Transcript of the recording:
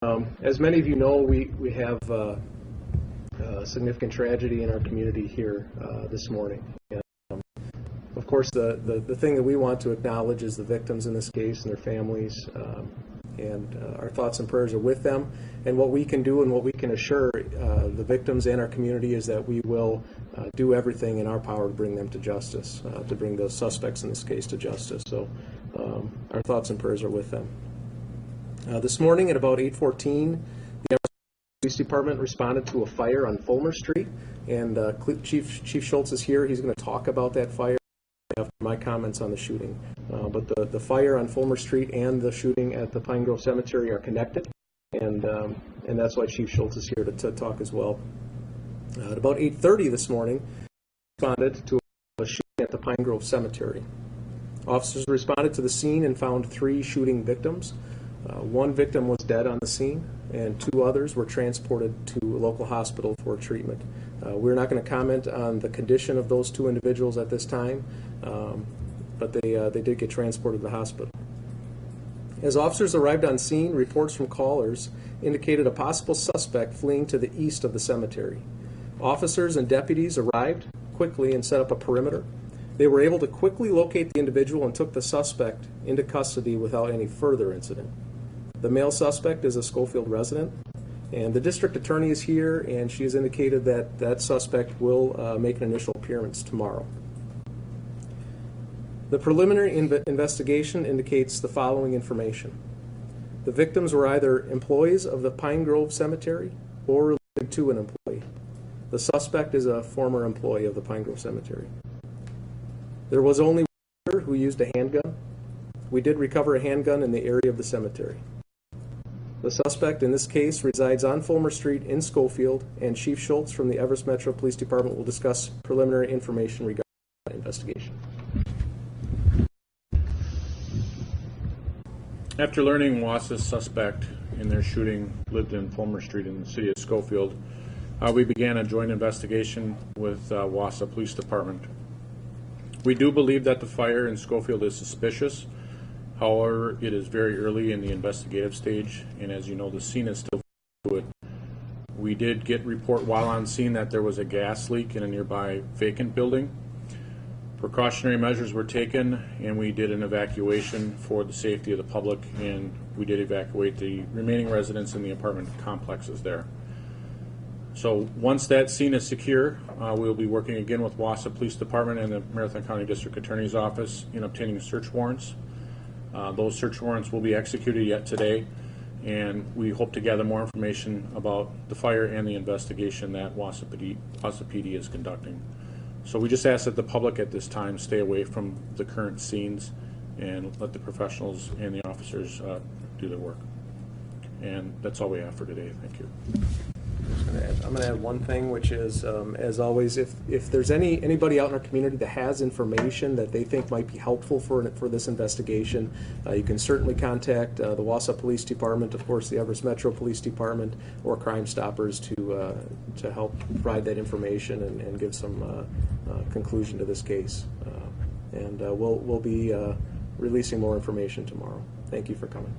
As many of you know, we have a significant tragedy in our community here this morning. And, of course, the thing that we want to acknowledge is the victims in this case and their families, and our thoughts and prayers are with them. And what we can do and what we can assure the victims and our community is that we will do everything in our power to bring them to justice, to bring those suspects in this case to justice. So our thoughts and prayers are with them. This morning at about 8:14, the Police Department responded to a fire on Fulmer Street, and Chief Schultz is here. He's going to talk about that fire after my comments on the shooting. But the fire on Fulmer Street and the shooting at the Pine Grove Cemetery are connected, and that's why Chief Schultz is here to talk as well. At about 8:30 this morning, responded to a shooting at the Pine Grove Cemetery. Officers responded to the scene and found 3 shooting victims. One victim was dead on the scene, and 2 others were transported to a local hospital for treatment. We're not going to comment on the condition of those 2 individuals at this time, but they did get transported to the hospital. As officers arrived on scene, reports from callers indicated a possible suspect fleeing to the east of the cemetery. Officers and deputies arrived quickly and set up a perimeter. They were able to quickly locate the individual and took the suspect into custody without any further incident. The male suspect is a Schofield resident, and the district attorney is here, and she has indicated that that suspect will make an initial appearance tomorrow. The preliminary investigation indicates the following information. The victims were either employees of the Pine Grove Cemetery or related to an employee. The suspect is a former employee of the Pine Grove Cemetery. There was only one who used a handgun. We did recover a handgun in the area of the cemetery. The suspect in this case resides on Fulmer Street in Schofield, and Chief Schultz from the Everest Metro Police Department will discuss preliminary information regarding the investigation. After learning Wausau's suspect in their shooting lived in Fulmer Street in the city of Schofield, we began a joint investigation with Wausau Police Department. We do believe that the fire in Schofield is suspicious. However, it is very early in the investigative stage, and as you know, the scene is still fluid. We did get report while on scene that there was a gas leak in a nearby vacant building. Precautionary measures were taken, and we did an evacuation for the safety of the public, and we did evacuate the remaining residents in the apartment complexes there. So once that scene is secure, we'll be working again with Wausau Police Department and the Marathon County District Attorney's Office in obtaining search warrants. Those search warrants will be executed yet today, and we hope to gather more information about the fire and the investigation that Wausau PD is conducting. So we just ask that the public at this time stay away from the current scenes and let the professionals and the officers do their work. And that's all we have for today. Thank you. I'm going to add one thing, which is, as always, if there's anybody out in our community that has information that they think might be helpful for this investigation, you can certainly contact the Wausau Police Department, of course, the Everest Metro Police Department, or Crime Stoppers to help provide that information and give some conclusion to this case. And we'll be releasing more information tomorrow. Thank you for coming.